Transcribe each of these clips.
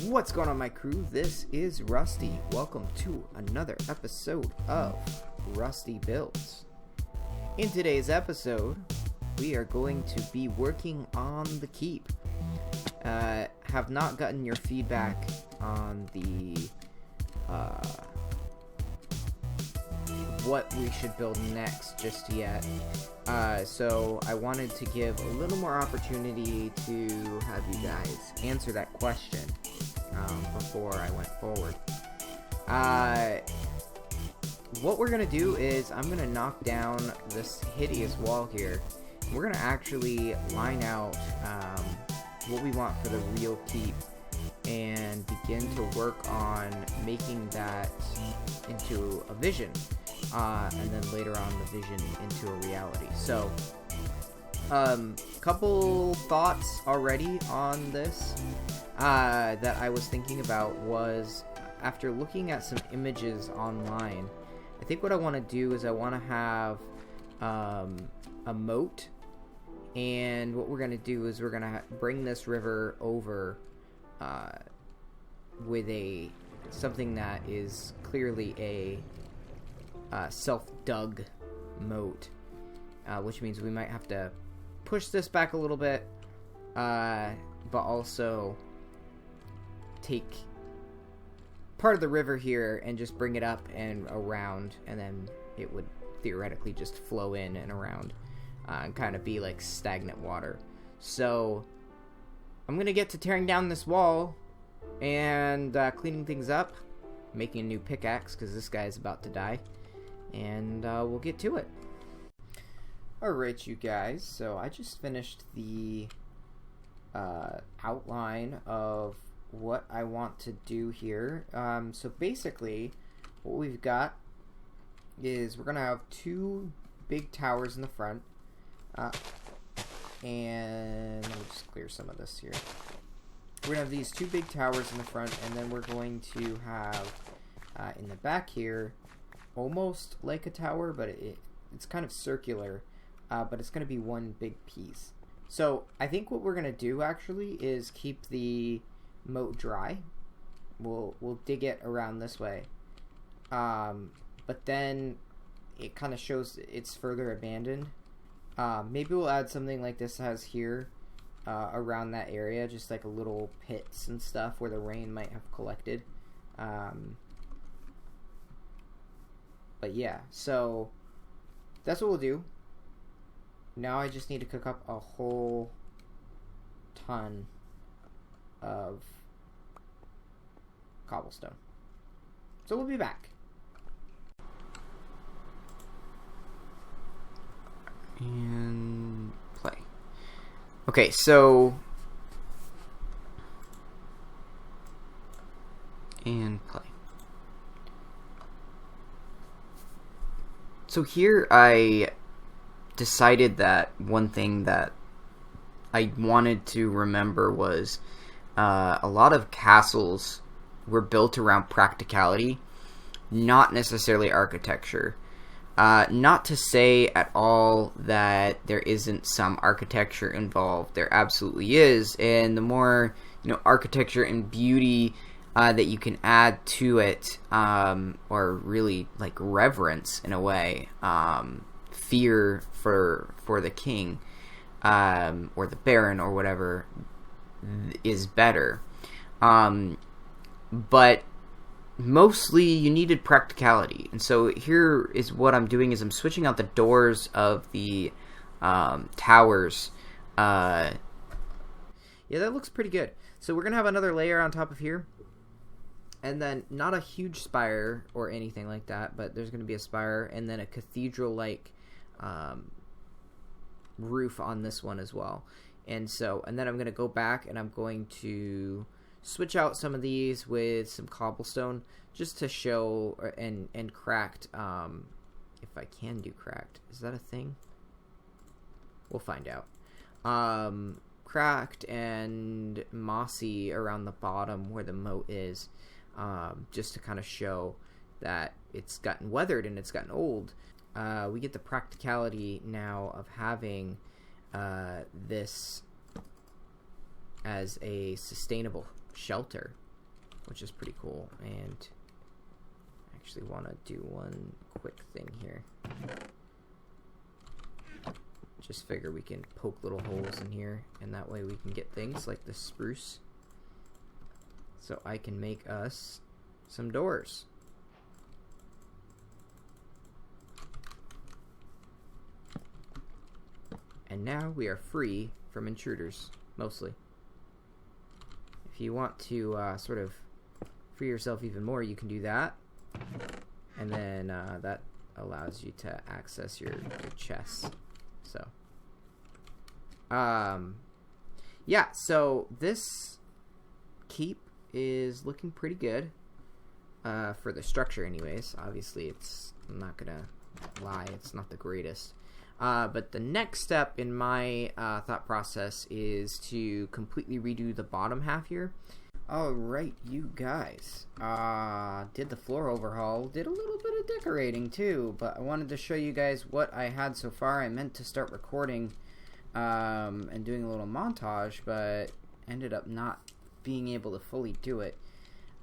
What's going on, my crew? This is Rusty. Welcome to another episode of Rusty Builds. In today's episode, we are going to be working on the keep. Have not gotten your feedback on the what we should build next just yet. So I wanted to give a little more opportunity to have you guys answer that question before I went forward. What we're gonna do is I'm gonna knock down this hideous wall here. We're gonna actually line out what we want for the real keep and begin to work on making that into a vision, and then later on the vision into a reality. So couple thoughts already on this that I was thinking about was, after looking at some images online, I think what I want to do is I want to have a moat, and what we're going to do is we're going to bring this river over with something that is clearly a self-dug moat, which means we might have to push this back a little bit, but also take part of the river here and just bring it up and around, and then it would theoretically just flow in and around and kind of be like stagnant water. So I'm gonna get to tearing down this wall and cleaning things up, making a new pickaxe because this guy is about to die, and we'll get to it. Alright, you guys, so I just finished the outline of what I want to do here. So basically what we've got is we're gonna have two big towers in the front, and let me just clear some of this here. We're gonna have these two big towers in the front, and then we're going to have in the back here almost like a tower, but it's kind of circular, but it's gonna be one big piece. So I think what we're gonna do actually is keep the moat dry. We'll dig it around this way, but then it kind of shows it's further abandoned. Maybe we'll add something like this has here around that area, just like a little pits and stuff where the rain might have collected. But yeah, so that's what we'll do. Now I just need to cook up a whole ton of cobblestone. So we'll be back. And play. Okay, so and play. So here I decided that one thing that I wanted to remember was a lot of castles were built around practicality, not necessarily architecture. Not to say at all that there isn't some architecture involved. There absolutely is, and the more architecture and beauty that you can add to it, or really like reverence in a way, fear for the king, or the baron or whatever, is better. But mostly you needed practicality, and so here is what I'm doing is I'm switching out the doors of the towers. Yeah, that looks pretty good. So we're gonna have another layer on top of here, and then not a huge spire or anything like that, but there's gonna be a spire, and then a cathedral like roof on this one as well. And then I'm gonna go back and I'm going to switch out some of these with some cobblestone just to show, and cracked, if I can do cracked. Is that a thing? We'll find out. Cracked and mossy around the bottom where the moat is, just to kind of show that it's gotten weathered and it's gotten old. We get the practicality now of having this as a sustainable shelter. which is pretty cool. And I actually want to do one quick thing here. Just figure we can poke little holes in here, and that way we can get things like the spruce. So I can make us some doors. And now we are free from intruders, mostly. If you want to sort of free yourself even more, you can do that. And then that allows you to access your chests. So, yeah, so this keep is looking pretty good for the structure anyways. Obviously, I'm not gonna lie, it's not the greatest. But the next step in my thought process is to completely redo the bottom half here. Alright, you guys. Did the floor overhaul. Did a little bit of decorating too, but I wanted to show you guys what I had so far. I meant to start recording and doing a little montage, but ended up not being able to fully do it.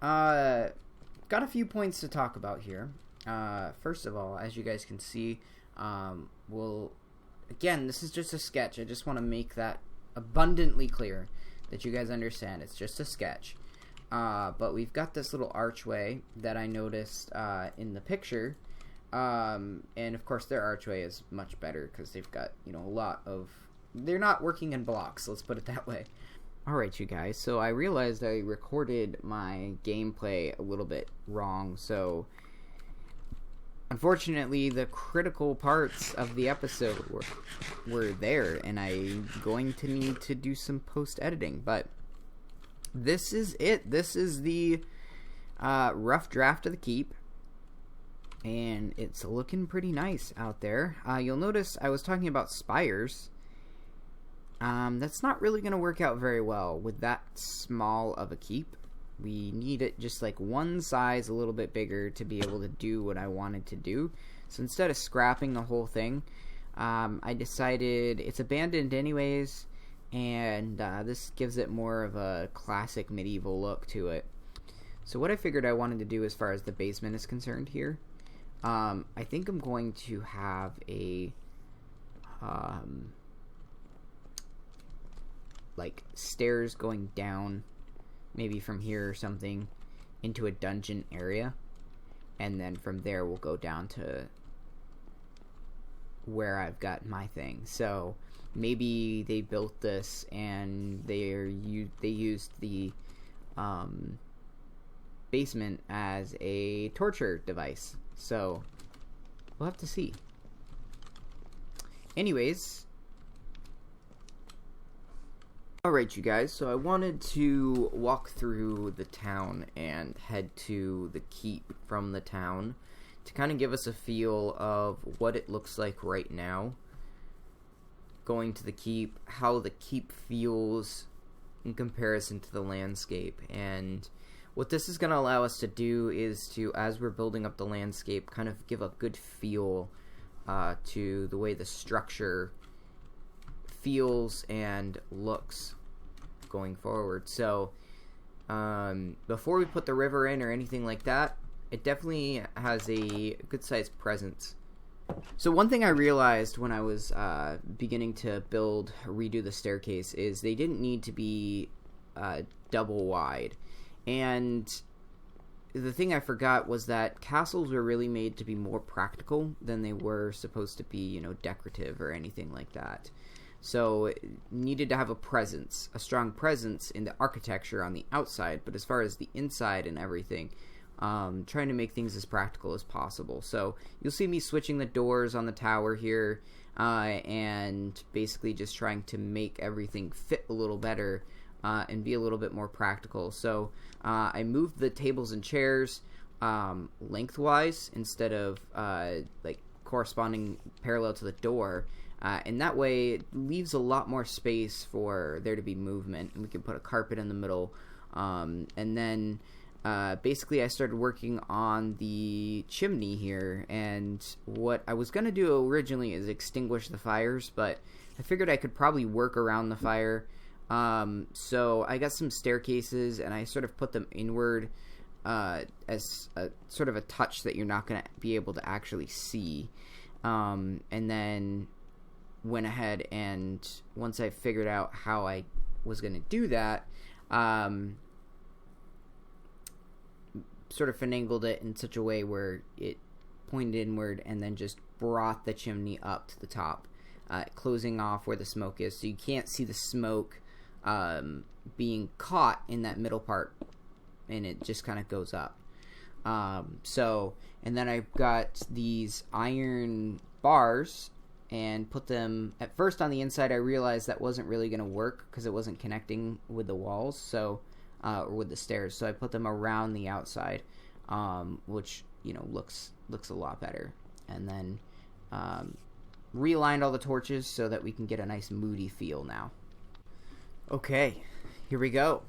Got a few points to talk about here. First of all, as you guys can see, again, this is just a sketch. I just want to make that abundantly clear that you guys understand it's just a sketch. But we've got this little archway that I noticed in the picture. And of course their archway is much better because they've got, a lot of... They're not working in blocks, let's put it that way. Alright, you guys, so I realized I recorded my gameplay a little bit wrong, so... Unfortunately, the critical parts of the episode were there, and I'm going to need to do some post-editing, but this is it. This is the rough draft of the keep, and it's looking pretty nice out there. You'll notice I was talking about spires. That's not really going to work out very well with that small of a keep. We need it just like one size a little bit bigger to be able to do what I wanted to do. So instead of scrapping the whole thing, I decided it's abandoned anyways, and this gives it more of a classic medieval look to it. So what I figured I wanted to do as far as the basement is concerned here, I think I'm going to have a like stairs going down, maybe from here or something, into a dungeon area, and then from there we'll go down to where I've got my thing. So maybe they built this and they used the basement as a torture device. So we'll have to see. Anyways, alright, you guys, so I wanted to walk through the town and head to the keep from the town to kind of give us a feel of what it looks like right now. Going to the keep, how the keep feels in comparison to the landscape. And what this is going to allow us to do is to, as we're building up the landscape, kind of give a good feel to the way the structure feels and looks going forward. So before we put the river in or anything like that, it definitely has a good sized presence. So one thing I realized when I was beginning to redo the staircase is they didn't need to be double wide. And the thing I forgot was that castles were really made to be more practical than they were supposed to be, decorative or anything like that. So it needed to have a strong presence in the architecture on the outside, but as far as the inside and everything, trying to make things as practical as possible. So you'll see me switching the doors on the tower here, and basically just trying to make everything fit a little better and be a little bit more practical. So I moved the tables and chairs lengthwise instead of like corresponding parallel to the door, and that way it leaves a lot more space for there to be movement, and we can put a carpet in the middle, and then basically I started working on the chimney here. And what I was going to do originally is extinguish the fires, but I figured I could probably work around the fire So I got some staircases, and I sort of put them inward as a sort of a touch that you're not going to be able to actually see. And then went ahead and once I figured out how I was going to do that, sort of finagled it in such a way where it pointed inward and then just brought the chimney up to the top, closing off where the smoke is, so you can't see the smoke being caught in that middle part, and it just kind of goes up. And then I've got these iron bars and put them at first on the inside. I realized that wasn't really going to work because it wasn't connecting with the walls, so or with the stairs. So I put them around the outside, which looks a lot better. And then realigned all the torches so that we can get a nice moody feel now. Okay, here we go.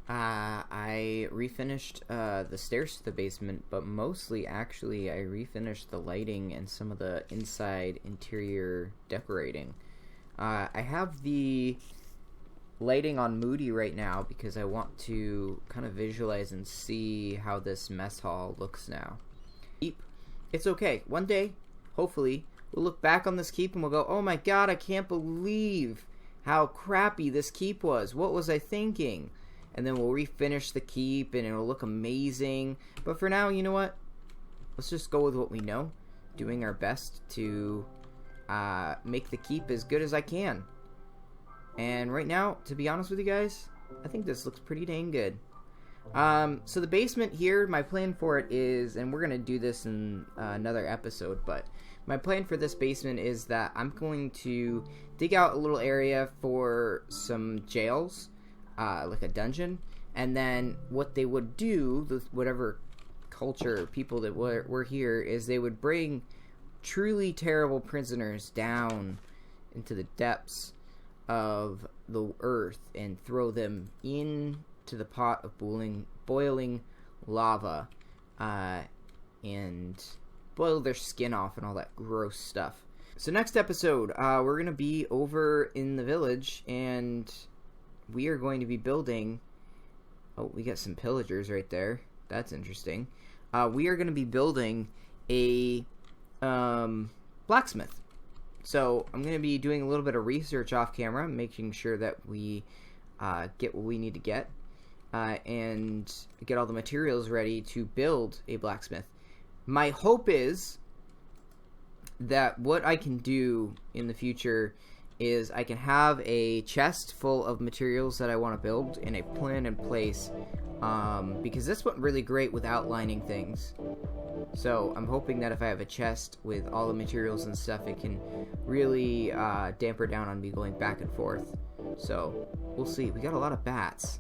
I refinished the stairs to the basement, but mostly actually I refinished the lighting and some of the inside interior decorating. I have the lighting on moody right now because I want to kind of visualize and see how this mess hall looks now. It's okay. One day, hopefully, we'll look back on this keep and we'll go, oh my god, I can't believe how crappy this keep was. What was I thinking? And then we'll refinish the keep and it'll look amazing. But for now, you know what? Let's just go with what we know. Doing our best to make the keep as good as I can. And right now, to be honest with you guys, I think this looks pretty dang good. So the basement here, my plan for it is, and we're going to do this in another episode, but my plan for this basement is that I'm going to dig out a little area for some jails, like a dungeon, and then what they would do, whatever culture, people that were here, is they would bring truly terrible prisoners down into the depths of the earth and throw them into the pot of boiling lava, and boil their skin off and all that gross stuff. So next episode, we're going to be over in the village, and we are going to be building... Oh, we got some pillagers right there. That's interesting. We are going to be building a blacksmith. So I'm going to be doing a little bit of research off camera, making sure that we get what we need to get, and get all the materials ready to build a blacksmith. My hope is that what I can do in the future is I can have a chest full of materials that I want to build and a plan in place, because that's what's really great with outlining things. So I'm hoping that if I have a chest with all the materials and stuff, it can really damper down on me going back and forth. So we'll see. We got a lot of bats.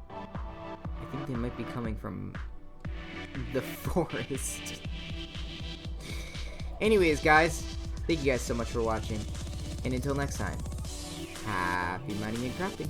I think they might be coming from the forest. Anyways, guys, thank you guys so much for watching. And until next time, happy mining and crafting.